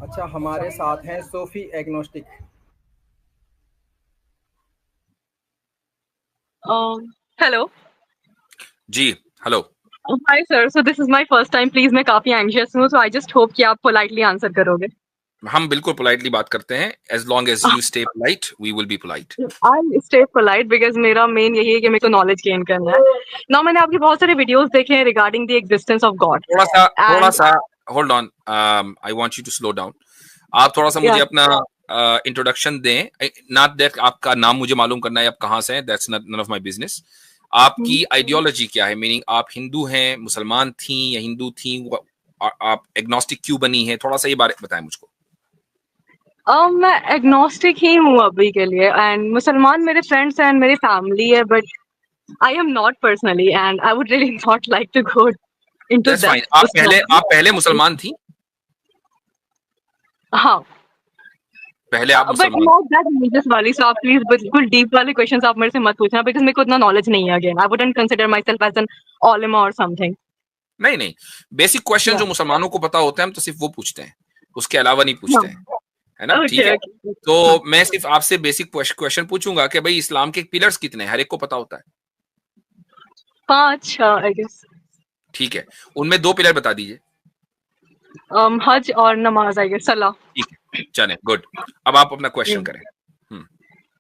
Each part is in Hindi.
अच्छा, हमारे साथ हैं Sophie agnostic. Hello. Ji, hello. Hi sir. So this is my first time. Please मैं काफी anxious हूँ. So I just hope कि आप politely answer करोगे. हम बिल्कुल पोलाइटली बात करते हैं। As long as you stay polite we will be polite. I'll stay polite because मेरा main यही है कि मेरे को knowledge gain करना है. Now मैंने आपके बहुत सारे videos देखे हैं regarding the existence of God. थोड़ा And सा hold on, I want you to slow down. आप थोड़ा सा मुझे yeah. अपना इंट्रोडक्शन दें। नॉट दैट आपका नाम मुझे मालूम करना है, आप कहाँ से हैं, that's none of my business. आपकी आइडियोलॉजी क्या है? मीनिंग आप हिंदू हैं, मुसलमान थी या हिंदू थी, आप एग्नोस्टिक क्यों बनी है? थोड़ा सा ये बारे बताएं मुझको। मैं agnostic ही हूँ अभी के लिए and मुसलमान मेरे friends and मेरी family है but I am not personally and I would really not like to go into that's fine. that. आप पहले मुसलमान थी? हाँ. पहले आप बट मुसलमान? नॉट दैट रिलीजियस वाली, सो आप प्लीज बिल्कुल डीप वाले क्वेश्चंस आप मेरे से मत पूछना बिकॉज़ मेरे को उतना नॉलेज नहीं है। Again I wouldn't consider my self as an उलेमा और समथिंग। नहीं नहीं, बेसिक क्वेश्चन या जो मुसलमानों को पता होते हैं हम तो सिर्फ वो पूछते हैं, उसके अलावा नहीं पूछते हैं, है ना? ठीक ओके है। ओके। तो मैं सिर्फ आपसे बेसिक क्वेश्चन पूछूंगा कि भाई इस्लाम के पिलर्स कितने हैं, हर एक को पता होता है। 5 आई गेस। ठीक है, उनमें 2 पिलर बता दीजिए। हज और नमाज आई गेस, सलाह। ठीक है, चले, गुड। अब आप अपना क्वेश्चन करें।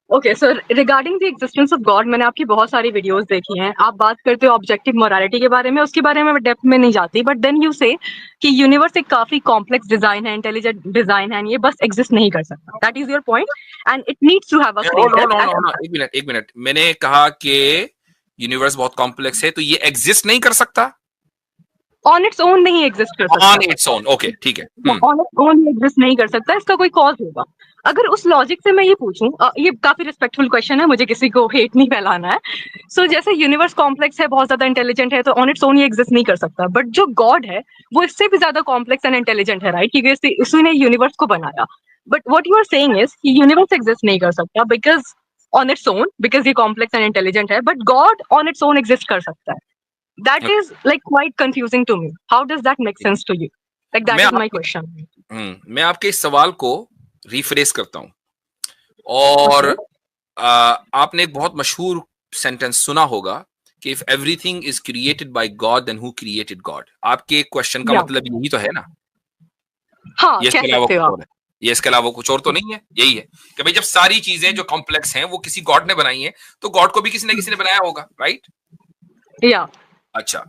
Okay so regarding the existence of God मैंने आपकी बहुत सारी वीडियोस देखी हैं। आप बात करते हो ऑब्जेक्टिव मोरालिटी के बारे में, उसके बारे में मैं डेप्थ में नहीं जाती बट देन यू से कि यूनिवर्स एक काफी कॉम्प्लेक्स डिजाइन है, इंटेलिजेंट डिजाइन है, ये बस एग्जिस्ट नहीं कर सकता। That is your point and it needs to have a hold creator on and on, एक मिनट, मैंने कहा कि यूनिवर्स बहुत कॉम्प्लेक्स है तो ये एग्जिस्ट नहीं कर सकता? ऑन इट्स ओन नहीं एग्जिस्ट कर सकता। ऑन इट्स ओन, ओके, ठीक है। ऑन इट्स ओन एग्जिस्ट नहीं कर सकता, इसका कोई कॉज होगा। अगर उस लॉजिक से मैं ये पूछूं, ये काफी रिस्पेक्टफुल क्वेश्चन है, मुझे किसी को हेट नहीं फैलाना है। सो जैसे यूनिवर्स कॉम्प्लेक्स है, बहुत ज्यादा इंटेलिजेंट है, तो ऑन इट्स ओन ये एग्जिस्ट नहीं कर सकता। बट जो गॉड है वो इससे भी ज्यादा कॉम्प्लेक्स एंड इंटेलिजेंट है, राइट? क्योंकि उसी ने यूनिवर्स को बनाया। But what you are saying is कि यूनिवर्स एग्जिस्ट नहीं कर सकता because on its own, because ये कॉम्प्लेक्स एंड इंटेलिजेंट है, but God on its own exist कर सकता है। That is like quite confusing to me. How does that make sense to you? Like that मैं is my आपके question. मैं आपके इस सवाल को रिफ्रेश करता हूं। और Okay. आपने एक बहुत मशहूर सेंटेंस सुना होगा कि if everything is created by God then who created God. आपके क्वेश्चन का Yeah. मतलब यही तो है ना? हाँ ये कह इसके अलावा सकते हो कुछ आप। और है? ये इसके अलावा कुछ और तो नहीं है? यही है कि भाई जब सारी चीजें जो कॉम्प्लेक्स हैं वो किसी गॉड ने बनाई हैं तो गॉड को भी किसी ने बनाया होगा, राइट? Yeah. अच्छा,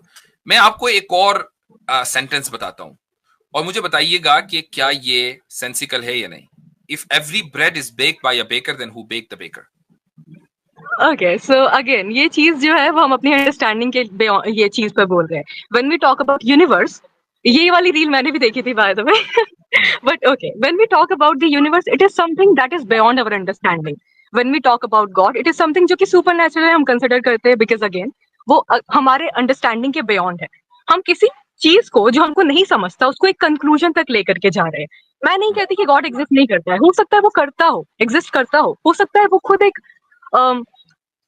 मैं आपको एक और सेंटेंस बताता हूं और मुझे बताइएगा कि क्या ये सेंसिकल है या नहीं। If every bread is baked by a baker then who baked the baker? Okay. So again, ये चीज जो है वो हम अपनी अंडरस्टैंडिंग के ये चीज पे बोल रहे हैं। When we talk about universe, ये वाली रील मैंने भी देखी थी by the way. But okay, when we talk about the universe, it is something that is beyond our understanding. When we talk about God, it is something जो कि supernatural है, हम consider करते हैं because again, वो हमारे understanding के beyond है। हम किसी चीज को जो हमको नहीं समझता उसको एक कंक्लूजन तक लेकर के जा रहे हैं। मैं नहीं कहती कि गॉड एग्जिस्ट नहीं करता है, हो सकता है वो करता हो, एग्जिस्ट करता हो सकता है वो खुद एक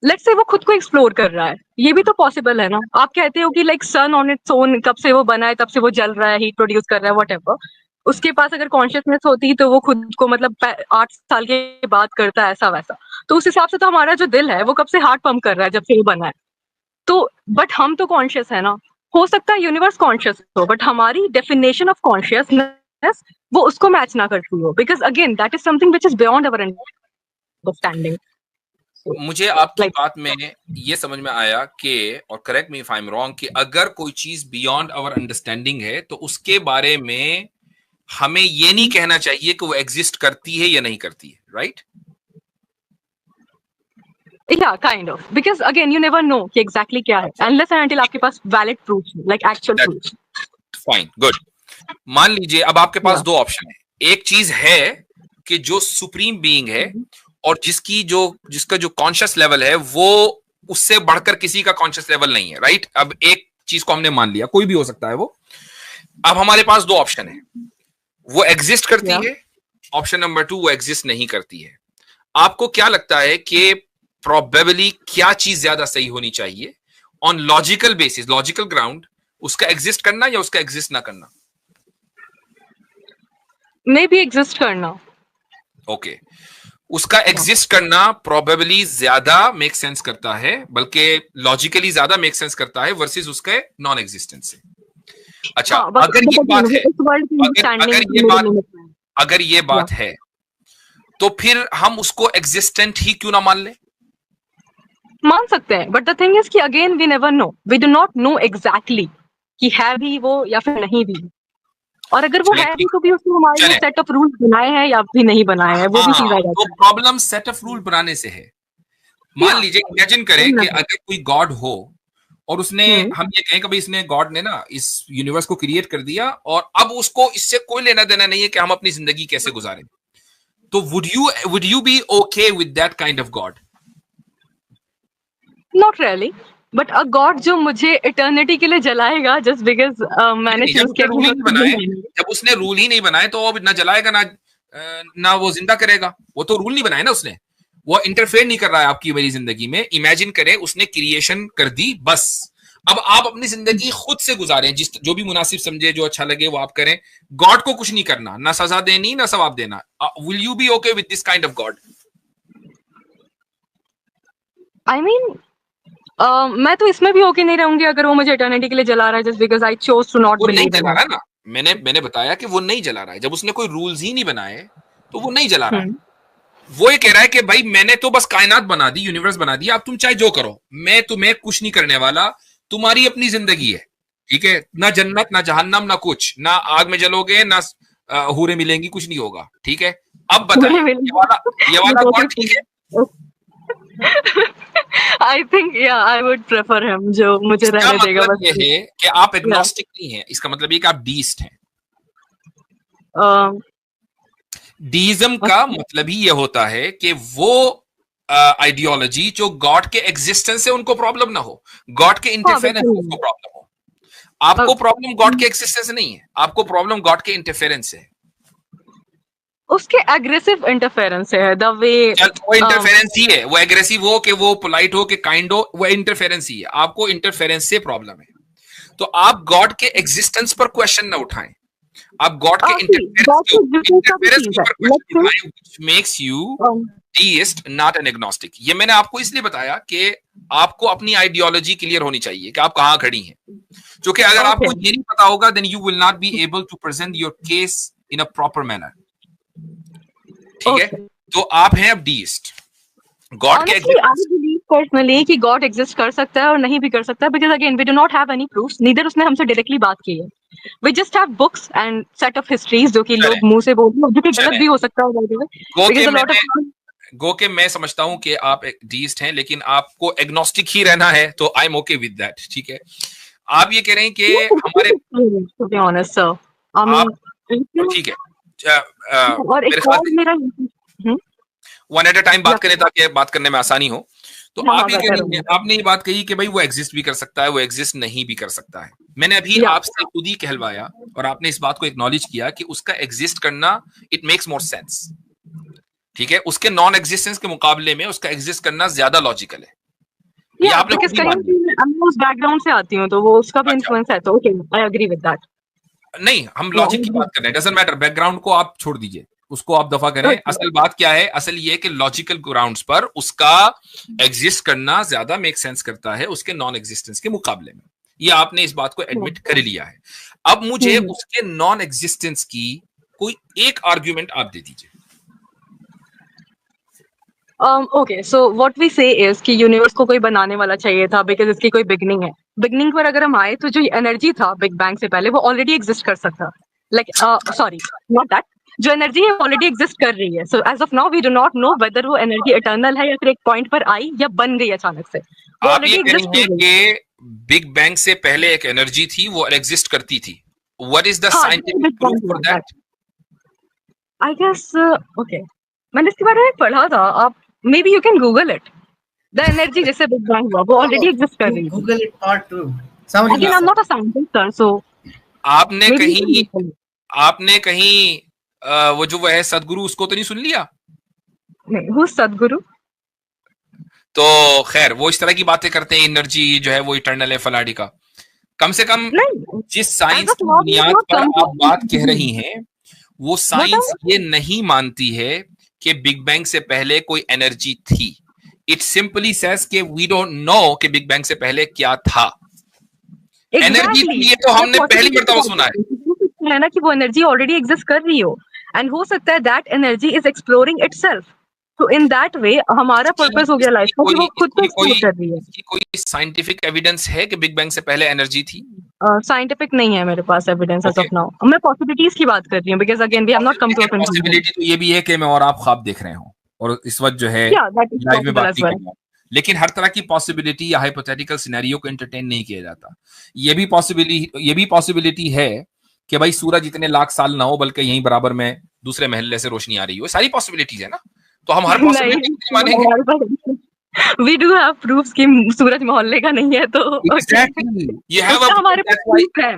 लेट्स से वो खुद को एक्सप्लोर कर रहा है, ये भी तो पॉसिबल है ना। आप कहते हो कि like sun on its own कब से वो बना है तब से वो जल रहा है, हीट प्रोड्यूस कर रहा है, व्हाटएवर। उसके पास अगर कॉन्शियसनेस होती तो वो खुद को मतलब 8 साल के बाद करता है ऐसा वैसा। तो उस हिसाब से तो हमारा जो दिल है वो कब से हार्ट पंप कर रहा है जब से वो बना है। तो बट हम तो कॉन्शियस है ना। हो सकता है यूनिवर्स कॉन्शियस हो बट हमारी डेफिनेशन ऑफ कॉन्शियसनेस वो उसको मैच ना करती हो because again that is something which is beyond our understanding. मुझे आपकी लाइक बात में ये समझ में आया कि, और correct me if I am wrong, कि अगर कोई चीज बियॉन्ड आवर अंडरस्टैंडिंग है तो उसके बारे में हमें ये नहीं कहना चाहिए कि वो एग्जिस्ट करती है या नहीं करती है, right? Yeah, kind of. Because again, you never know कि exactly क्या है unless and until आपके पास valid proofs, like actual proofs. Fine, good. मान लीजिए अब आपके पास Yeah. 2 ऑप्शन है। एक चीज है कि जो सुप्रीम बीइंग है और जिसका जो कॉन्शियस लेवल है वो उससे बढ़कर किसी का कॉन्शियस लेवल नहीं है, राइट? अब एक चीज को हमने मान लिया, कोई भी हो सकता है वो। अब हमारे पास 2 ऑप्शन है, वो एग्जिस्ट करती Yeah. है, ऑप्शन नंबर 2 वो एग्जिस्ट नहीं करती है। आपको क्या लगता है कि प्रोबेबली क्या चीज ज्यादा सही होनी चाहिए on logical basis, logical ground, उसका एग्जिस्ट करना या उसका एग्जिस्ट ना करना? मे बी एग्जिस्ट करना। ओके, उसका एग्जिस्ट करना प्रोबेबली ज्यादा मेक सेंस करता है, बल्कि लॉजिकली ज्यादा मेक सेंस करता है वर्सेस उसके नॉन एग्जिस्टेंस से। अच्छा, हाँ, बस अगर ये बात है, इस वर्ल्ड की अंडरस्टैंडिंग अगर ये बात है, तो फिर हम उसको एग्जिस्टेंट ही क्यों ना मान ले? मान सकते हैं, बट द थिंग इज कि again we never know, we do not know exactly कि है भी वो या फिर नहीं भी। और अगर वो है भी तो भी उसने हमारे लिए सेट ऑफ रूल्स बनाए हैं या भी नहीं बनाए हैं, वो भी चीज आ जाती है। तो प्रॉब्लम सेट ऑफ रूल बनाने से है। मान लीजिए, इमेजिन करें कि अगर कोई गॉड हो और उसने, हम ये कहें कि भाई इसने, गॉड ने ना इस यूनिवर्स को क्रिएट कर दिया और अब उसको इससे कोई लेना देना नहीं है कि हम अपनी जिंदगी कैसे गुजारें, तो would you be okay with that kind of God? Not really, but a God जो मुझे इटर्निटी के लिए जलाएगा जस्ट बिकॉज मैंने चूज किया। जब उसने रूल ही नहीं बनाए तो अब ना जलाएगा ना वो जिंदा करेगा। वो तो रूल नहीं बनाए ना उसने, वो इंटरफेयर नहीं कर रहा है आपकी मेरी जिंदगी में। इमेजिन करें उसने क्रिएशन कर दी, बस अब आप अपनी जिंदगी खुद से गुजारें, जो भी मुनासिब समझे, जो अच्छा लगे वो आप करें। गॉड को कुछ नहीं करना, ना सजा देनी ना सवाब देना। Will you be okay with this kind of God? I mean मैं तो इसमें भी ओके नहीं रहूंगी अगर वो मुझे इटर्निटी के लिए जला रहा है just because I chose to not believe in it. मैंने बताया कि वो नहीं जला रहा है। जब उसने कोई रूल्स ही नहीं बनाए तो वो नहीं जला रहा है। वो ये कह रहा है कि भाई मैंने तो बस कायनात बना दी, यूनिवर्स बना दिया, अब तुम चाहे जो करो, मैं तुम्हें कुछ नहीं करने वाला, तुम्हारी अपनी जिंदगी है, ठीक है? ना जन्नत ना जहन्नम ना कुछ, ना आग में जलोगे ना हूरें मिलेंगी, कुछ नहीं होगा, ठीक है? अब बताइए, ये वाला गॉड ठीक है? I think yeah, I would prefer him जो मुझे रहने देगा। मतलब ये है कि आप एग्नोस्टिक नहीं हैं, इसका मतलब ये कि आप डीइस्ट हैं। डीइज्म का मतलब ही ये होता है कि वो आइडियोलॉजी जो गॉड के एग्जिस्टेंस से उनको प्रॉब्लम ना हो, गॉड के इंटरफेरेंस से उसको प्रॉब्लम हो। आपको प्रॉब्लम गॉड के एग्जिस्टेंस से नहीं है, आपको प्रॉब्लम गॉड के इंटरफेरेंस से है। उसके एग्रेसिव इंटरफेरेंस है, द वे वो इंटरफेरेंस ही है। वो एग्रेसिव हो कि वो पोलाइट हो कि काइंड हो, वो इंटरफेरेंस ही है। आपको इंटरफेरेंस से प्रॉब्लम है। तो आप गॉड के एग्जिस्टेंस पर क्वेश्चन ना उठाएं, आप गॉड के इंटरफेरेंस पर क्वेश्चन उठाएं, which makes you deist not an agnostic. ये मैंने आपको इसलिए बताया कि आपको अपनी आइडियोलॉजी क्लियर होनी चाहिए कि आप कहां खड़ी हैं। क्योंकि अगर आपको ये नहीं पता होगा, then you will not be able to present your case in a proper manner, ठीक है? तो आप हैं अब डीइस्ट। गॉड के पर्सनली कि गॉड एग्जिस्ट कर सकता है और नहीं भी कर सकता है, because again we do not have any proofs, neither उसने हमसे डायरेक्टली बात की है। We just have books and set of histories जो कि लोग मुंह से बोलते हैं, जो कि गलत भी हो सकता है। गो के मैं समझता हूं कि आप एक डीइस्ट हैं, लेकिन आपको एग्नोस्टिक ही रहना है, तो I am okay with that, ठीक है? आप ये कह रहे हैं कि हमारे, टू बी ऑनेस्ट सर, ठीक है, और एक और मेरा वन एट अ टाइम बात करें ताकि बात करने में आसानी हो। तो आप ये कह रही हैं, आपने ये बात कही कि भाई वो एग्जिस्ट भी कर सकता है, वो एग्जिस्ट नहीं भी कर सकता है। मैंने अभी आपसे खुद ही कहलवाया और आपने इस बात को एक्नॉलेज किया कि उसका एग्जिस्ट करना इट मेक्स मोर सेंस, ठीक है? उसके नॉन एग्जिस्टेंस के मुकाबले में उसका एग्जिस्ट करना ज्यादा लॉजिकल है। ये आपने उस बैकग्राउंड से आती हूं तो वो उसका भी इन्फ्लुएंस है, तो okay, I agree with that. नहीं, हम लॉजिक की बात कर रहे हैं, डजंट मैटर, बैकग्राउंड को आप छोड़ दीजिए, उसको आप दफा करें। असल बात क्या है? असल ये कि लॉजिकल ग्राउंड्स पर उसका एग्जिस्ट करना ज्यादा मेक सेंस करता है उसके नॉन एग्जिस्टेंस के मुकाबले में। ये आपने इस बात को एडमिट कर लिया है। अब मुझे उसके नॉन एग्जिस्टेंस की कोई एक आर्ग्यूमेंट आप दे दीजिए। ओके, सो व्हाट वी से इज कि यूनिवर्स को कोई बनाने वाला चाहिए था बिकॉज इसकी कोई बिगनिंग है। बिगनिंग पर अगर हम आए तो जो एनर्जी था बिग बैंग से पहले वो ऑलरेडी एग्जिस्ट कर सकता, लाइक सॉरी नॉट दैट, जो एनर्जी है ऑलरेडी एग्जिस्ट कर रही है। So as of now we do not know whether वो एनर्जी इटर्नल है या फिर एक पॉइंट पर आई या बन गई अचानक से। आप ये कहेंगे कि बिग बैंग से पहले एक एनर्जी थी, वो एग्जिस्ट करती थी। What is the scientific proof for that? I guess okay, मैंने इसके बारे में पढ़ा था, आप maybe you can Google it. The energy जैसे बिग बैंग हुआ वो ऑलरेडी एग्जिस्ट कर रही है। Google it part 2। Again I am not a scientist sir, so आपने कहीं वो जो है सदगुरु, उसको तो नहीं सुन लिया? नहीं, वो सदगुरु तो खैर वो इस तरह की बातें करते हैं, एनर्जी जो है वो इटर्नल है फलाडी का। कम से कम जिस साइंस की बुनियाद पर आप बात कह रही हैं वो साइंस ये नहीं मानती है कि बिग बैंग से पहले कोई एनर्जी थी। इट सिंपली सेज कि वी डोंट नो कि बिग बैंग से पहले क्या था। एनर्जी थी ये तो हमने पहली मर्तबा सुना है ना कि वो एनर्जी ऑलरेडी एग्जिस्ट कर रही हो, एंड हो सकता है that energy is exploring itself. तो इन दैट वे हमारा पर्पस हो गया लाइफ का कि वो खुद को एक्सप्लोर कर रही है। इसकी कोई साइंटिफिक एविडेंस है कि बिग बैंग से पहले एनर्जी थी? साइंटिफिक नहीं है मेरे पास एविडेंस एज ऑफ नाउ। मैं पॉसिबिलिटीज की बात कर रही हूँ, because again we have not come to a conclusion. Possibility तो ये भी है कि मैं और आप ख्वाब देख रहे हो और इस वक्त जो है लाइव में बात नहीं कर रहा हूं, लेकिन हर तरह की पॉसिबिलिटी या हाइपोथेटिकल सिनेरियो को एंटरटेन नहीं किया जाता। ये भी पॉसिबिलिटी है कि भाई सूरज इतने लाख साल ना हो बल्कि यहीं बराबर में दूसरे महल्ले से रोशनी आ रही हो। सारी पॉसिबिलिटीज है ना, तो हम हर पॉसिबिलिटी मानेंगे। We do have proofs कि सूरज मोहल्ले का नहीं है, तो exactly. You have a हमारे पास proof है।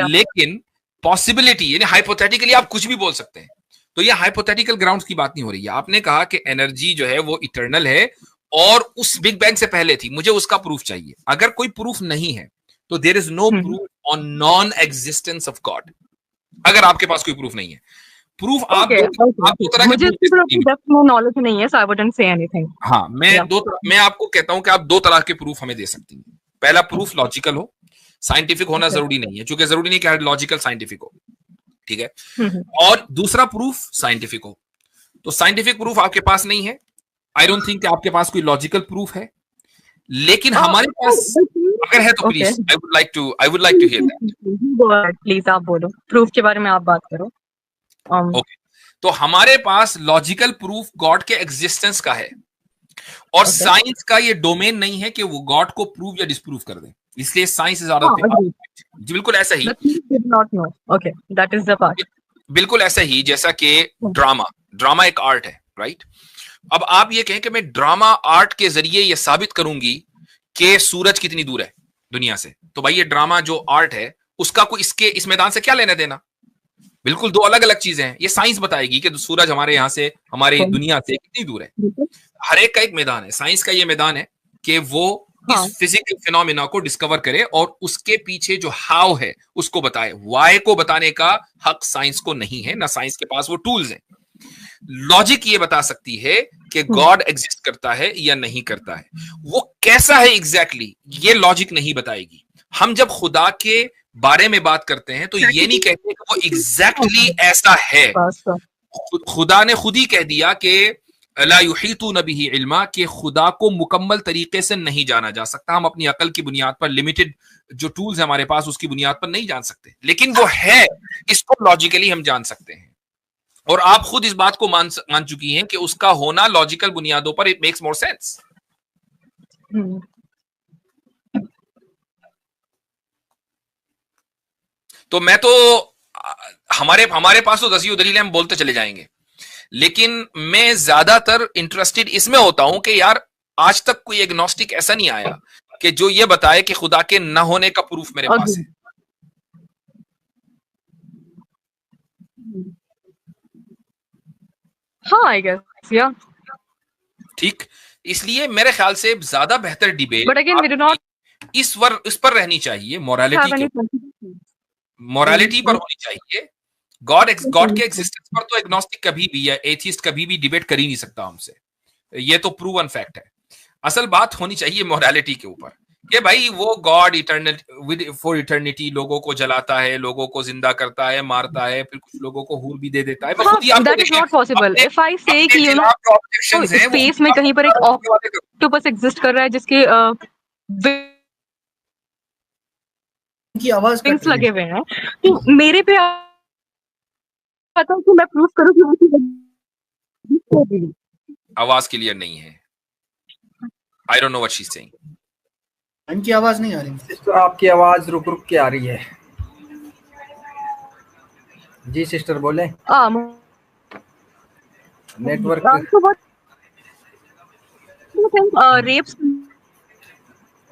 लेकिन पॉसिबिलिटी यानी हाइपोथेटिकली आप कुछ भी बोल सकते हैं। तो ये हाइपोथेटिकल ग्राउंड्स की बात नहीं हो रही है। आपने कहा कि एनर्जी जो है वो इटर्नल है और उस बिग बैंग से पहले थी, मुझे उसका प्रूफ चाहिए। अगर कोई प्रूफ नहीं है तो there is no proof on non existence of God. अगर आपके पास कोई प्रूफ नहीं है, प्रूफ आप दो तरह मुझे नॉलेज नहीं है, so I wouldn't say anything. हाँ, मैं आपको कहता हूं कि आप दो तरह के प्रूफ हमें दे सकती हैं। पहला प्रूफ लॉजिकल हो, साइंटिफिक होना जरूरी नहीं है, क्योंकि जरूरी नहीं कि लॉजिकल साइंटिफिक हो, ठीक है। और दूसरा प्रूफ साइंटिफिक हो। तो साइंटिफिक प्रूफ आपके पास नहीं है, आई डोंट थिंक आपके पास कोई लॉजिकल प्रूफ है, लेकिन हमारे पास अगर है तो please I would like to hear that. Please आप बोलो, प्रूफ के बारे में आप बात करो। ओके, तो हमारे पास लॉजिकल प्रूफ गॉड के एग्जिस्टेंस का है और साइंस का ये डोमेन नहीं है कि वो गॉड को प्रूव या डिस्प्रूव कर दे, इसलिए science is out of the. जी बिल्कुल ऐसा ही, okay that is the part. बिल्कुल ऐसा ही जैसा कि ड्रामा एक आर्ट है, राइट। अब आप ये कहें कि मैं ड्रामा आर्ट के जरिए ये साबित करूंगी कि सूरज कितनी दूर है दुनिया से, तो भाई ये ड्रामा जो आर्ट है उसका कोई इस मैदान से क्या लेना देना? बिल्कुल दो अलग अलग चीजें हैं। ये साइंस बताएगी कि सूरज हमारे यहां से, हमारी दुनिया से कितनी दूर है। हर एक का एक मैदान है। साइंस का ये मैदान है कि वो इस फिजिकल फिनोमिना को डिस्कवर करे और उसके पीछे जो हाउ है उसको बताए। वाई को बताने का हक साइंस को नहीं है, ना साइंस के पास वो टूल्स हैं। लॉजिक ये बता सकती है कि गॉड एग्जिस्ट करता है या नहीं करता है। वो कैसा है एग्जैक्टली ये लॉजिक नहीं बताएगी। हम जब खुदा के बारे में बात करते हैं तो ये नहीं कहते कि वो एग्जैक्टली ऐसा है। खुदा ने खुद ही कह दिया कि ला युहीतून बिही इल्मा, कि खुदा को मुकम्मल तरीके से नहीं जाना जा सकता। हम अपनी अकल की बुनियाद पर, लिमिटेड जो टूल्स है हमारे पास, उसकी बुनियाद पर नहीं जान सकते, लेकिन वो है, इसको लॉजिकली हम जान सकते हैं। और आप खुद इस बात को मान चुकी हैं कि उसका होना लॉजिकल बुनियादों पर इट मेक्स मोर सेंस। तो मैं तो हमारे पास तो दसियों दलीलें हम बोलते चले जाएंगे, लेकिन मैं ज्यादातर इंटरेस्टेड इसमें होता हूं कि यार आज तक कोई एग्नोस्टिक ऐसा नहीं आया कि जो ये बताए कि खुदा के न होने का प्रूफ मेरे पास है। हाँ, आई गेस या ठीक, इसलिए मेरे ख्याल से ज्यादा बेहतर debate but again we do not इस पर रहनी चाहिए, मोरालिटी पर होनी चाहिए। गॉड के एग्जिस्टेंस पर तो एग्नोस्टिक कभी भी या एथिस्ट कभी भी डिबेट कर ही नहीं सकता हमसे, ये तो प्रूवन फैक्ट है। असल बात होनी चाहिए मोरालिटी के ऊपर कि भाई वो गॉड इटर्नल फॉर इटर्निटी लोगों को जलाता है, लोगों को जिंदा करता है, मारता है, फिर कुछ लोगों को हूर भी दे देता है। That is not possible. If I से कि यू नो स्पेस में कहीं पर एक ऑक्टोपस एग्जिस्ट कर रहा है जिसके की आवाज विंग्स लगे हुए हैं, तो मेरे पे आता है कि मैं प्रूफ करूं कि आवाज क्लियर नहीं है। I don't know what she is saying. इनकी आवाज नहीं आ रही सिस्टर, आपकी आवाज रुक रुक के आ रही है। जी सिस्टर बोले। नेटवर्क रेप्स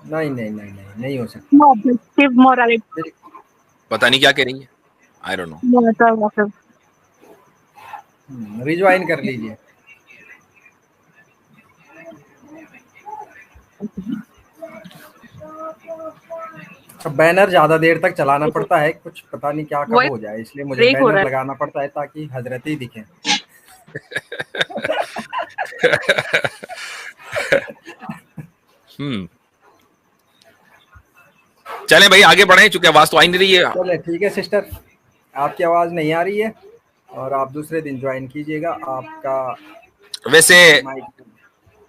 नहीं हो सकता। मोरालिटी पता नहीं क्या कह रही है, आई डोंट नो। रिज्वाइन कर लीजिए। बैनर ज्यादा देर तक चलाना पड़ता है, कुछ पता नहीं क्या कब वही हो जाए, इसलिए मुझे ब्रेक हो रहा बैनर है। लगाना पड़ता है ताकि हजरत ही दिखे। चलें भाई आगे बढ़े, चूंकि आवाज तो आ ही नहीं रही है। चले ठीक है सिस्टर, आपकी आवाज नहीं आ रही है और आप दूसरे दिन ज्वाइन कीजिएगा। आपका वैसे माइक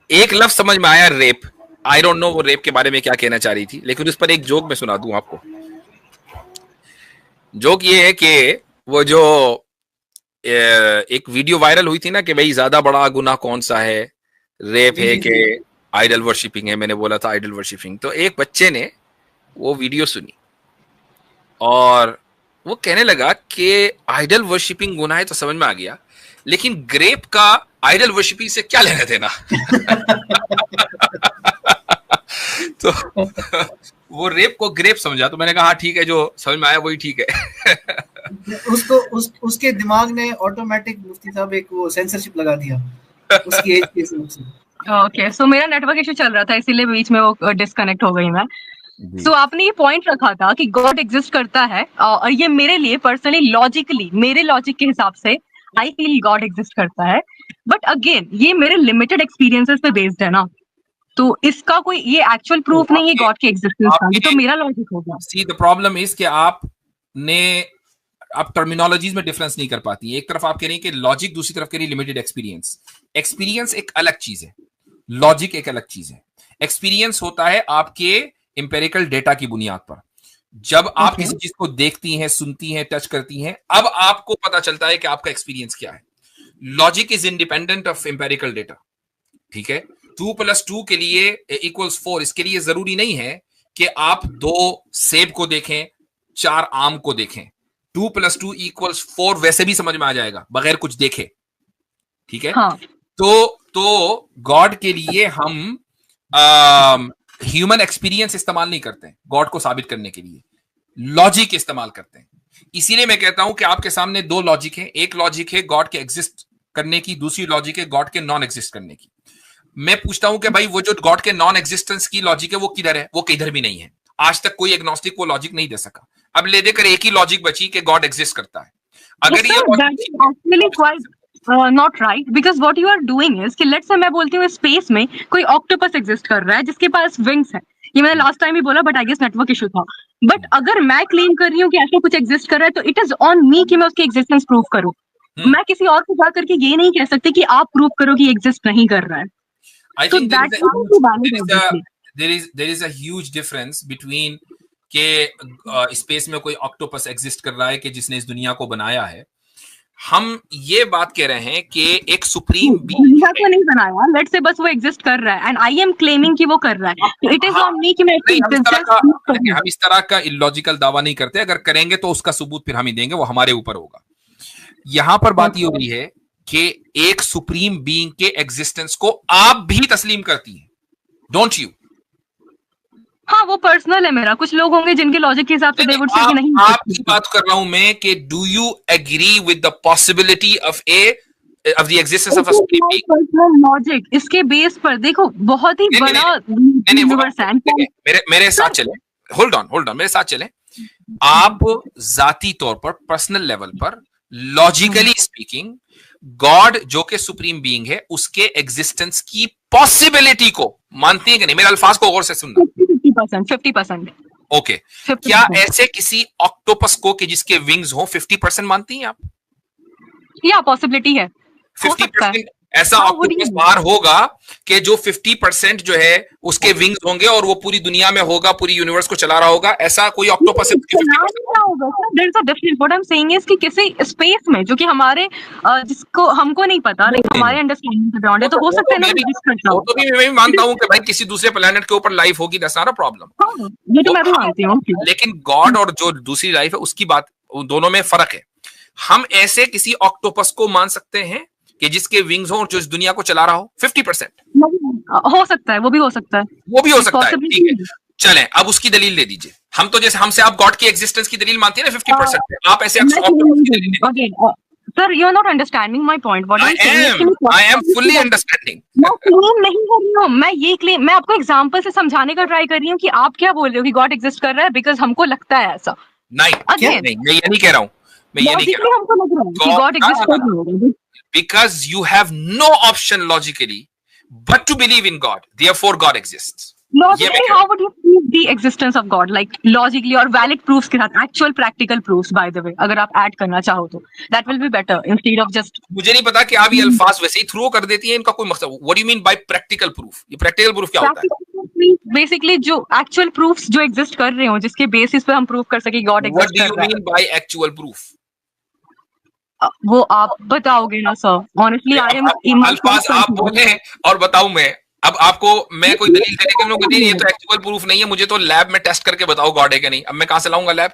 एक लफ्ज समझ में आया, रेप। आई डोंट नो वो रेप के बारे में क्या कहना चाह रही थी, लेकिन उस पर एक जोक मैं सुना दूं आपको। जोक ये है कि वो जो एक वीडियो वायरल हुई थी ना कि भाई ज्यादा बड़ा गुनाह कौन सा है, रेप है कि आइडल वर्शिपिंग है। मैंने बोला था आइडल वर्शिपिंग। तो एक बच्चे ने वो वीडियो सुनी और वो कहने लगा कि आइडल वर्शिपिंग गुनाह है तो समझ में आ गया, लेकिन ग्रेप का आइडल वर्शिपिंग से क्या लेना देना। तो वो रेप को ग्रेप समझा, तो मैंने कहा हाँ ठीक है, जो समझ में आया वही ठीक है। उसके दिमाग ने ऑटोमेटिक मुफ्ती साहब एक वो सेंसरशिप लगा दिया उसकी एज के हिसाब से। ओके, सो मेरा नेटवर्क इशू चल रहा था, इसीलिए बीच में वो डिस्कनेक्ट हो गई मैं। सो आपने ये पॉइंट रखा था कि गॉड एग्जिस्ट करता है, और ये मेरे लिए पर्सनली लॉजिकली, मेरे लॉजिक के हिसाब से आई फील गॉड एग्जिस्ट करता है। बट अगेन ये मेरे लिमिटेड एक्सपीरियंसेस पे बेस्ड है ना, तो इसका कोई ये एक्चुअल प्रूफ नहीं है गॉड के एग्जिस्टेंस का, ये तो मेरा लॉजिक हो गया। सी द प्रॉब्लम इज कि आप टर्मिनोलॉजीज में डिफरेंस नहीं कर पाती। एक तरफ आप कह रही हैं कि लॉजिक, दूसरी तरफ कह रही लिमिटेड एक्सपीरियंस। एक्सपीरियंस एक अलग चीज है, लॉजिक एक अलग चीज है। एक्सपीरियंस होता है आपके इंपेरिकल डेटा की बुनियाद पर। जब आप किसी चीज को देखती हैं, सुनती हैं, टच करती हैं, अब आपको पता चलता है कि आपका एक्सपीरियंस क्या है। Logic is independent of empirical data. ठीक है, 2 + 2 के लिए = 4। इसके लिए जरूरी नहीं है कि आप 2 सेब को देखें, 4 आम को देखें। 2 + 2 = 4 वैसे भी समझ में आ जाएगा बगैर कुछ देखे। ठीक है, हाँ। तो गॉड के लिए हम ह्यूमन एक्सपीरियंस इस्तेमाल नहीं करते हैं गॉड को साबित करने के लिए, लॉजिक इस्तेमाल करते हैं। इसीलिए मैं कहता हूं कि आपके सामने 2 लॉजिक है। एक लॉजिक है गॉड के एग्जिस्ट करने की, दूसरी लॉजिक है गॉड के नॉन एग्जिस्ट करने की। मैं पूछता हूं कि भाई वो जो गॉड के नॉन एग्जिस्टेंस की लॉजिक है वो किधर है? वो किधर भी नहीं है। आज तक कोई एग्नोस्टिक वो लॉजिक नहीं दे सका। अब ले देकर एक ही लॉजिक बची कि गॉड एग्जिस्ट करता है। अगर ये not right, because what you are doing is कि लेट्स से मैं बोलती हूँ स्पेस में कोई ऑक्टोपस एग्जिस्ट कर रहा है जिसके पास विंग्स है। ये मैंने लास्ट टाइम ही बोला, but I guess network issue था। बट अगर मैं क्लेम कर रही हूँ कि ऐसा कुछ एग्जिस्ट कर रहा है, तो इट इज ऑन मी कि मैं उसकी एग्जिस्टेंस प्रूव करूँ। मैं किसी और को जा करके ये नहीं कह सकती कि आप प्रूव करो कि एग्जिस्ट नहीं कर रहा है। I think there is a huge difference between के स्पेस में कोई ऑक्टोपस एग्जिस्ट कर रहा है कि जिसने इस दुनिया को बनाया है। हम ये बात कह रहे हैं कि एक सुप्रीम बीइंग को नहीं बनाया, लेट्स से बस वो एग्जिस्ट कर रहा है एंड आई एम क्लेमिंग कि वो कर रहा है। तो इट इज ऑन मी कि मैं हम इस तरह का इलॉजिकल दावा नहीं करते। अगर करेंगे तो उसका सबूत फिर हम ही देंगे, वो हमारे ऊपर होगा। यहां पर बात ये हो रही है कि एक सुप्रीम बीइंग के एग्जिस्टेंस को आप भी तस्लीम करती हैं, डोंट यू? हाँ, वो पर्सनल है मेरा। कुछ लोग होंगे जिनके लॉजिक के हिसाब से दे वुड से कि नहीं। आपकी बात कर रहा हूं मैं कि do you agree with the possibility of the existence of a supreme being? Personal logic इसके बेस पर देखो बहुत ही बड़ा यूनिवर्स है। मेरे साथ चले, होल्ड ऑन, मेरे साथ चले। आप जाती तौर पर, पर्सनल लेवल पर, लॉजिकली स्पीकिंग, गॉड जो कि सुप्रीम बीइंग है उसके एग्जिस्टेंस की पॉसिबिलिटी को मानती है कि नहीं? मेरे अल्फाज को गौर से सुनना। 50%। ओके, क्या ऐसे किसी ऑक्टोपस को कि जिसके विंग्स हो 50% मानती हैं आप? या पॉसिबिलिटी है 50% ऐसा ऑक्टोपस बाहर होगा कि जो 50% जो है उसके विंग्स होंगे और वो पूरी दुनिया में होगा, पूरी यूनिवर्स को चला रहा होगा। ऐसा कोई ऑक्टोपस है? कि किसी स्पेस में जो कि हमारे जिसको हमको नहीं पता, लेकिन हमारे अंडरस्टैंडिंग से बियॉन्ड है, तो हो सकता है ना। तो मैं भी मानता हूं कि भाई किसी दूसरे प्लेनेट के ऊपर लाइफ होगी, दैट्स नॉट अ प्रॉब्लम। ये तो मैं भी मानती हूँ, लेकिन गॉड और जो दूसरी लाइफ है उसकी बात, दोनों में फर्क है। हम ऐसे किसी ऑक्टोपस को मान सकते हैं कि जिसके विंग्स हो और जो इस दुनिया को चला रहा हो 50%? हो सकता है, वो भी हो सकता है, ठीक है। चलें, अब उसकी दलील ले दीजिए। हम तो जैसे हमसे आप गॉड की एग्जिस्टेंस की दलील मानती है ना 50%, आप ऐसे sir you are not understanding my point. What I am fully understanding. मैं क्लेम नहीं कर रही हूँ. मैं आपको एग्जांपल से समझाने का ट्राई कर रही हूँ कि आप क्या बोल रहे हो कि गॉड एग्जिस्ट कर रहा है बिकॉज हमको लगता है ऐसा. नहीं Again, नहीं, मैं ये नहीं कह रहा हूँ, मैं ये नहीं कह logically रहा हूँ. हमको लग रहा है कि गॉड एग्जिस्ट कर रहा है. Because you have no option logically but to believe in God. Therefore God exists. Logically, how would you prove the existence of God? Like logically और valid proofs के साथ, actual practical proofs by the way, अगर आप add करना चाहो तो, that will be better instead of just. मुझे नहीं पता कि आप ये अल्फाज वैसे ही थ्रो कर देती हैं, इनका कोई मकसद. What do you mean by practical proof? ये practical proof क्या होता है? Basically जो actual proofs जो exist कर रहे हो, जिसके basis पे हम prove कर सके God What exist do कर you रहा है. mean by actual proof? वो आप बताओगे ना सर. Honestly, I am. अल्फाज आप बोले और बताऊं मैं. अब आपको मैं कोई दलील देने के लिए ये तो एक्चुअल प्रूफ नहीं है, मुझे तो लैब में टेस्ट करके बताओ गॉड है कि नहीं. अब मैं कहां से लाऊंगा लैब?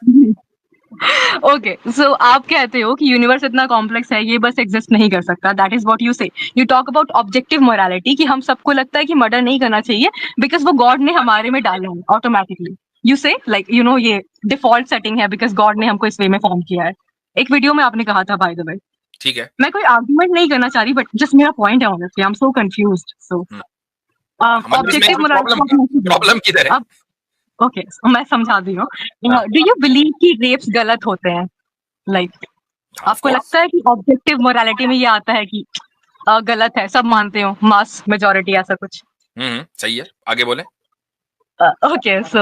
ओके सो आप कहते हो कि यूनिवर्स इतना कॉम्प्लेक्स है, ये बस एग्जिस्ट नहीं कर सकता. दैट इज व्हाट यू से. You talk about objective morality कि हम सबको लगता है कि मर्डर नहीं करना चाहिए बिकॉज वो गॉड ने हमारे में डाला है ऑटोमेटिकली. यू से लाइक यू नो ये डिफॉल्ट सेटिंग है बिकॉज गॉड ने हमको इस वे में फॉर्म किया है. एक वीडियो में आपने कहा था बाय द वे. ठीक है, मैं कोई आर्गुमेंट नहीं करना चाह रही बट जस्ट मेरा पॉइंट है. Honestly I am so confused. So objective morality problem किधर है? ओके मैं समझा दी हूँ. डू यू बिलीव कि रेप्स गलत होते हैं? लाइक आपको लगता है कि ऑब्जेक्टिव मोरालिटी में ये आता है कि गलत है, सब मानते हो, मास मेजॉरिटी ऐसा कुछ? सही है, आगे बोले. ओके सो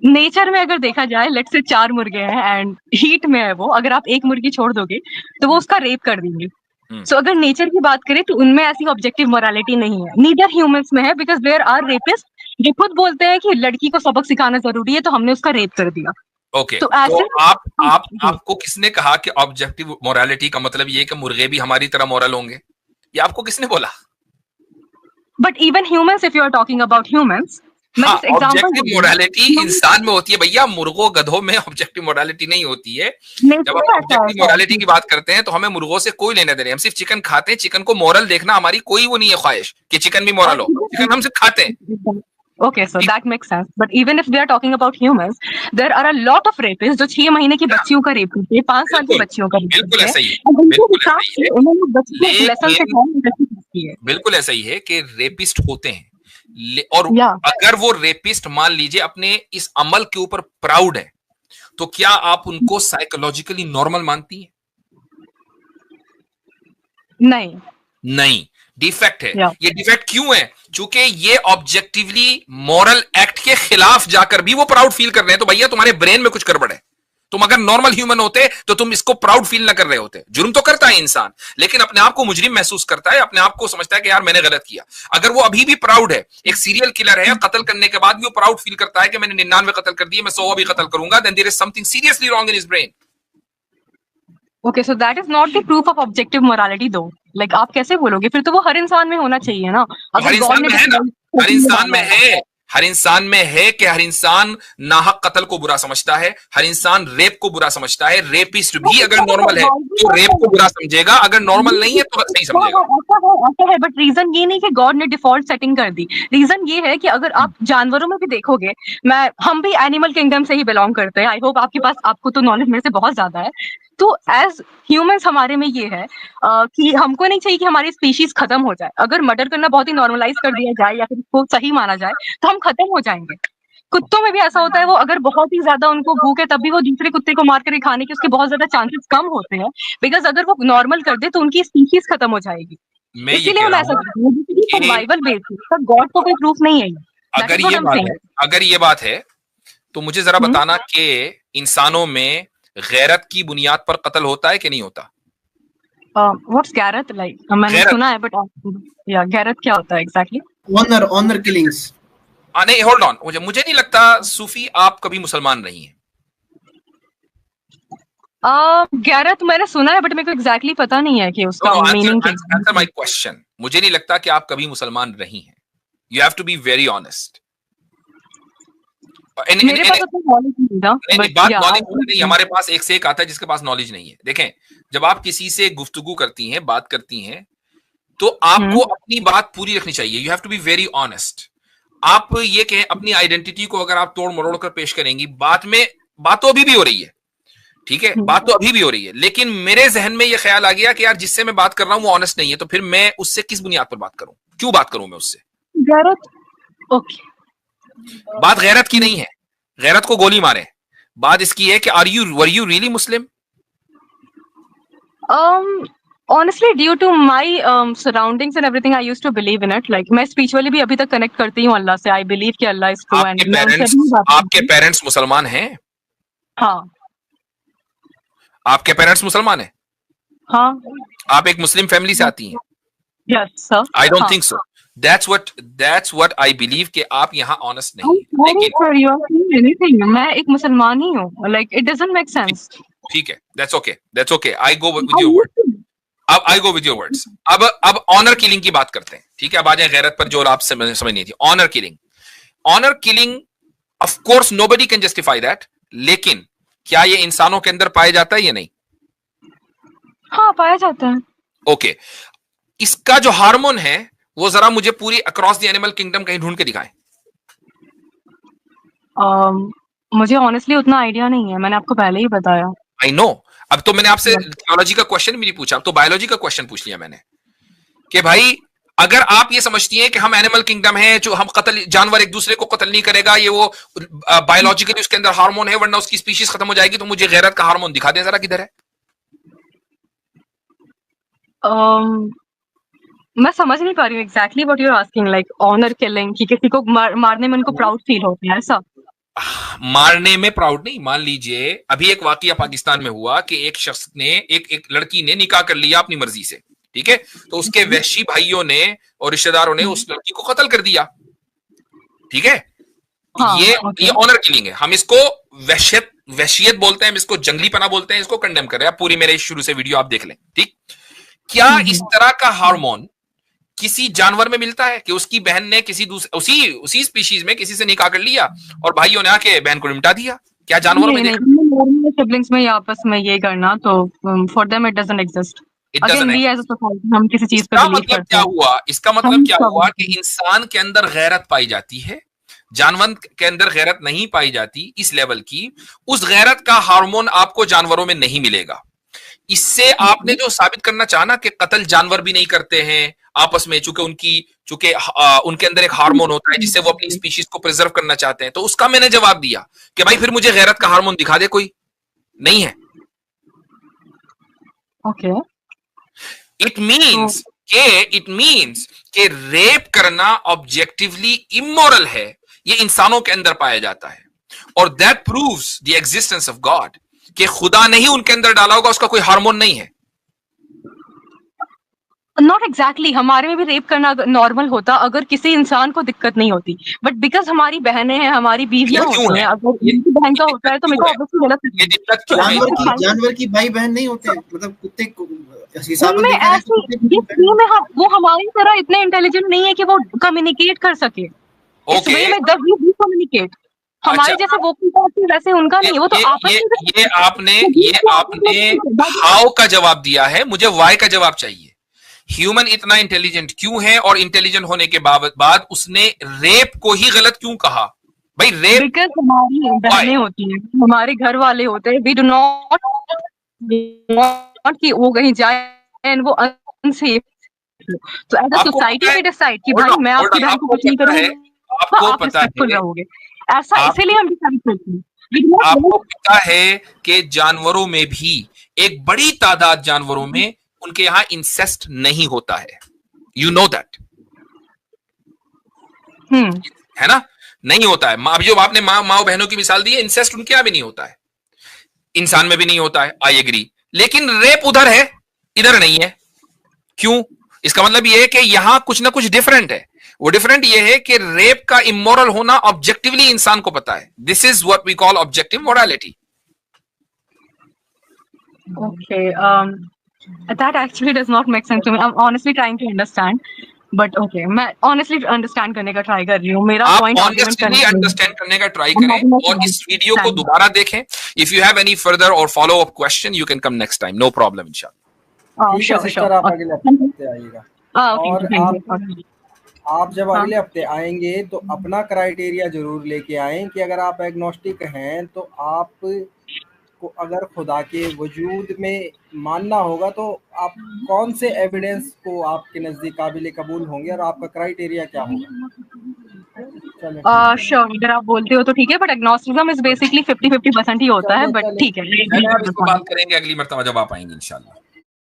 नेचर में अगर देखा जाए, लेट्स से 4 मुर्गे हैं एंड हीट में है वो. अगर आप एक मुर्गी छोड़ दोगे तो वो उसका रेप कर देंगे. सो अगर नेचर की बात करें तो उनमें ऐसी ऑब्जेक्टिव मोरालिटी नहीं है. नीदर ह्यूमंस में है बिकॉज देयर आर रेपिस्ट जो खुद बोलते हैं कि लड़की को सबक सिखाना जरूरी है तो हमने उसका रेप कर दिया. ओके तो आपको किसने कहा कि ऑब्जेक्टिव मोरालिटी का मतलब ये कि मुर्गे भी हमारी तरह मोरल होंगे? ये आपको किसने बोला? But even humans, if you are talking about humans, objective morality इंसान में होती है भैया, मुर्गों गधों में ऑब्जेक्टिव मोरालिटी नहीं होती है. जब हम ऑब्जेक्टिव मोरालिटी की बात करते हैं तो हमें मुर्गों से कोई लेने देने. हम सिर्फ चिकन खाते हैं, चिकन को मोरल देखना हमारी कोई वो नहीं है ख्वाहिश कि चिकन भी मोरल हो. चिकन हम सिर्फ खाते हैं. Okay, so that makes sense. But even if we are talking about humans, there are a lot of rapists जो 6 महीने की बच्चियों का रेप करते हैं, 5 साल की बच्चियों का रेप करते हैं. बिल्कुल ऐसा ही है. बिल्कुल ऐसा ही है कि रेपिस्ट होते हैं. और अगर वो रेपिस्ट मान लीजिए अपने इस अमल के ऊपर प्राउड है तो क्या आप उनको साइकोलॉजिकली नॉर्मल मानती हैं? नहीं, डिफेक्ट है. ये डिफेक्ट क्यों है? क्योंकि ये ऑब्जेक्टिवली मॉरल एक्ट के खिलाफ जाकर भी वो प्राउड फील कर रहे हैं. तो भैया तुम्हारे ब्रेन में कुछ गड़बड़ है. तुम अगर नॉर्मल ह्यूमन होते तो तुम इसको प्राउड फील ना कर रहे होते. जुर्म तो करता है इंसान, लेकिन अपने आप को मुजरिम महसूस करता है, अपने आप को समझता है कि यार मैंने गलत किया. अगर वो अभी भी प्राउड है, एक सीरियल किलर है, कत्ल करने के बाद भी वो प्राउड फील करता है कि मैंने 99 कत्ल कर दिए, मैं 100 भी कत्ल करूंगा, then there is something seriously wrong in his brain. Okay, so that is not the proof of objective morality though. Like आप कैसे बोलोगे? फिर तो वो हर इंसान में होना चाहिए ना. हर इंसान में है ना, हर इंसान में है. हर इंसान में है कि हर इंसान नाहक कत्ल को बुरा समझता है, हर इंसान रेप को बुरा समझता है. रेपिस्ट भी अगर नॉर्मल है तो रेप को बुरा समझेगा, अगर नॉर्मल नहीं है तो नहीं समझेगा. ऐसा है, बट रीजन ये नहीं कि गॉड ने डिफॉल्ट सेटिंग कर दी. रीजन ये है कि अगर आप जानवरों में भी देखोगे, हम भी एनिमल किंगडम से ही बिलोंग करते हैं. आई होप आपको तो नॉलेज मेरे से बहुत ज्यादा है. तो एज ह्यूमंस हमारे में ये है कि हमको नहीं चाहिए कि हमारी स्पीशीज खत्म हो जाए. अगर मर्डर करना बहुत ही नॉर्मलाइज कर दिया जाए या फिर इसको सही माना जाए तो हम खत्म हो जाएंगे. कुत्तों में भी ऐसा होता है, वो अगर बहुत ही ज्यादा उनको भूख है तब भी वो दूसरे कुत्ते को मार कर खाने के उसके बहुत ज्यादा चांसेस कम होते हैं बिकॉज अगर वो नॉर्मल कर दे तो उनकी स्पीशीज खत्म हो जाएगी. इसीलिए हम ऐसा करते हैं. सर्वाइवल बेसिस, गॉड को कोई प्रूफ नहीं है. अगर ये बात है तो मुझे जरा बताना कि इंसानों में गैरत की बुनियाद पर कत्ल होता है कि नहीं होता? व्हाट्स गैरत? लाइक मैंने सुना है बट या गैरत क्या होता है एग्जैक्टली? Honour killings. नहीं, होल्ड ऑन. मुझे नहीं लगता सूफी आप कभी मुसलमान रही हैं. गैरत मैंने सुना है बट मेरे को एग्जैक्टली पता नहीं है कि उसका मीनिंग क्या है. Answer my question. मुझे नहीं लगता कि आप कभी मुसलमान रही हैं. You have to be very honest. मेरे पास नॉलेज नहीं था. बात नॉलेज नहीं, हमारे पास एक से एक आता है जिसके पास नॉलेज नहीं है. देखें, जब आप किसी से गुफ्तगू करती हैं, बात करती हैं, तो आपको अपनी बात पूरी रखनी चाहिए. You have to be very honest. आप ये कहें अपनी आइडेंटिटी को अगर आप तोड़ मरोड़ कर पेश करेंगी, बात तो अभी भी हो रही है, ठीक है, बात तो अभी भी हो रही है, लेकिन मेरे जहन में ये ख्याल आ गया कि यार जिससे मैं बात कर रहा हूं वो ऑनेस्ट नहीं है, तो फिर मैं उससे किस बुनियाद पर बात करूं, क्यों बात करूं मैं उससे? गैरत, ओके, बात गैरत की नहीं है, गैरत को गोली मारे, बात इसकी है कि were you really Muslim? honestly due to my surroundings and everything I used to believe in it, like मैं spiritually भी अभी तक connect करती हूँ अल्लाह से, I believe कि अल्लाह is true and मैं उनसे भी बात आपके करती हूँ। पेरेंट्स मुसलमान हैं? हाँ आपके पेरेंट्स मुसलमान हैं? हाँ, आप एक मुस्लिम फैमिली से आती हैं? yes sir, आई डोंट हाँ। Think so, that's what I believe कि आप यहाँ ऑनेस्ट नहीं हैं। Sorry लेकिन sir, you are saying anything, मैं एक मुसलमान ही हूँ, like it doesn't make sense। ठीक है, that's okay, I go with your word, अब आई गो विद योर वर्ड्स। अब ऑनर किलिंग की बात करते हैं, ठीक है, अब आ जाए गैरत पर जो आप समझ नहीं थी। Honour killing of course nobody can justify that, लेकिन क्या ये इंसानों के अंदर पाया जाता है या नहीं? हाँ पाया जाता है। ओके, इसका जो हार्मोन है वो जरा मुझे पूरी अक्रॉस द एनिमल किंगडम कहीं ढूंढ के दिखाएं। मुझे ऑनेस्टली उतना आइडिया नहीं है, मैंने आपको पहले ही बताया। आई नो, अब तो मैंने आपसे थियोलॉजी का क्वेश्चन भी नहीं पूछा, अब तो बायोलॉजी का क्वेश्चन पूछ लिया मैंने कि भाई अगर आप ये समझती हैं कि हम एनिमल किंगडम है, जो हम कत्ल, जानवर एक दूसरे को कत्ल नहीं करेगा, ये वो बायोलॉजिकली उसके अंदर हार्मोन है वरना उसकी स्पीशीज खत्म हो जाएगी, तो मुझे गैरत का हार्मोन दिखा दे जरा, किधर है? मैं समझ नहीं पा रही हूँ exactly what you are asking, like honour killing कि किसी को मारने में उनको प्राउड फील होता है ऐसा? मारने में प्राउड नहीं, मान लीजिए अभी एक वाकया पाकिस्तान में हुआ कि एक शख्स ने, एक लड़की ने निकाह कर लिया अपनी मर्जी से, ठीक है, तो उसके वहशी भाइयों ने और रिश्तेदारों ने उस लड़की को कत्ल कर दिया, ठीक है। हाँ, ये ऑनर किलिंग है, हम इसको वहशियत बोलते हैं, हम इसको जंगलीपना बोलते हैं, इसको कंडेम कर रहे हैं। पूरी मेरे शुरू से वीडियो आप देख लें, ठीक। क्या इस तरह का हार्मोन किसी जानवर में मिलता है कि उसकी बहन ने किसी दूसरे उसी स्पीशीज में किसी से निकाह कर लिया और भाइयों ने आके बहन को निपटा दिया? क्या जानवरों में सिबलिंग्स में या आपस में ये करना, तो for them it doesn't exist. Again we as a society हम किसी चीज पे बिलीव करते हैं। इसका मतलब क्या हुआ कि इंसान के अंदर गैरत पाई जाती है, जानवर के अंदर गैरत नहीं पाई जाती इस लेवल की। उस गैरत का हार्मोन आपको जानवरों में नहीं मिलेगा। इससे आपने जो साबित करना चाहा कि कत्ल जानवर भी नहीं करते हैं आपस में, चूंकि उनके अंदर एक हार्मोन होता है जिससे वो अपनी स्पीशीज को प्रिजर्व करना चाहते हैं, तो उसका मैंने जवाब दिया कि भाई फिर मुझे गैरत का हार्मोन दिखा दे, कोई नहीं है। ओके, इट मीन्स कि रेप करना ऑब्जेक्टिवली इमोरल है, ये इंसानों के अंदर पाया जाता है, और that proves the existence of God, कि खुदा ने ही उनके अंदर डाला होगा, उसका कोई हार्मोन नहीं है। नॉट एग्जैक्टली, हमारे में भी रेप करना नॉर्मल होता अगर किसी इंसान को दिक्कत नहीं होती, बट बिकॉज हमारी बहनें हैं, हमारी बीवियां होती हैं, अगर उनकी बहन का होता है तो मेरे को ऑब्वियसली गलत। जानवर की भाई बहन नहीं होते, मतलब कुत्ते को वो हमारी तरह इतने इंटेलिजेंट नहीं है कि वो कम्युनिकेट कर सके। कम्युनिकेट हमारे जैसे वो वैसे उनका नहीं, वो तो ये आपने हाउ का जवाब दिया है, मुझे वाई का जवाब चाहिए। ह्यूमन इतना इंटेलिजेंट क्यों है, और इंटेलिजेंट होने के बाद उसने रेप को ही गलत क्यों कहा? भाई रेप बिकॉज हमारी बहनें होती हैं, हमारे घर वाले होते हैं, वी डू नॉट कि वो कहीं जाए एंड वो अनसेफ, तो as a society we decide कि भाई मैं आपकी बहन को कुछ नहीं करूंगी, आपको पता है रहोगे ऐसा, इसीलिए हम डिसाइड करते हैं। आपको पता है कि जानवरों में भी एक बड़ी तादाद जानवरों में उनके यहां इंसेस्ट नहीं होता है, यू नो दैट, है ना, नहीं होता है। अब जो आपने माँ बहनों की मिसाल दी है, इंसेस्ट उनके यहां भी नहीं होता है, इंसान में भी नहीं होता है, आई एग्री, लेकिन रेप उधर है इधर नहीं है, क्यों? इसका मतलब ये है कि यहां कुछ ना कुछ डिफरेंट है। वो डिफरेंट ये है कि रेप का इमोरल होना ऑब्जेक्टिवली इंसान को पता है, this is what we call objective morality. Okay, that actually does not make sense to me. I'm honestly trying to understand, but okay, मैं honestly understand करने का ट्राई कर रही हूँ। मेरा point अंडरस्टैंड करने का ट्राई करें और इस वीडियो को दोबारा देखें। If you have any further or follow up question, you can come next time, no problem इंशाल्लाह। sure, आप अगले हफ्ते आइएगा, और आप जब अगले हफ्ते आएंगे तो अपना क्राइटेरिया जरूर लेके आएं कि अगर आप एग्नोस्टिक हैं तो आप आपको अगर खुदा के वजूद में मानना होगा तो आप कौन से एविडेंस को आपके नज़दीक काबिल कबूल होंगे और आपका क्राइटेरिया क्या होगा? श्योर, अगर आप बोलते हो तो ठीक है, बट एग्नोस्टिसिज्म इज बेसिकली 50-50% ही होता है, बट ठीक है। अब इसको बात करेंगे अगली मर्तबा जब आप आएंगे इंशाल्लाह।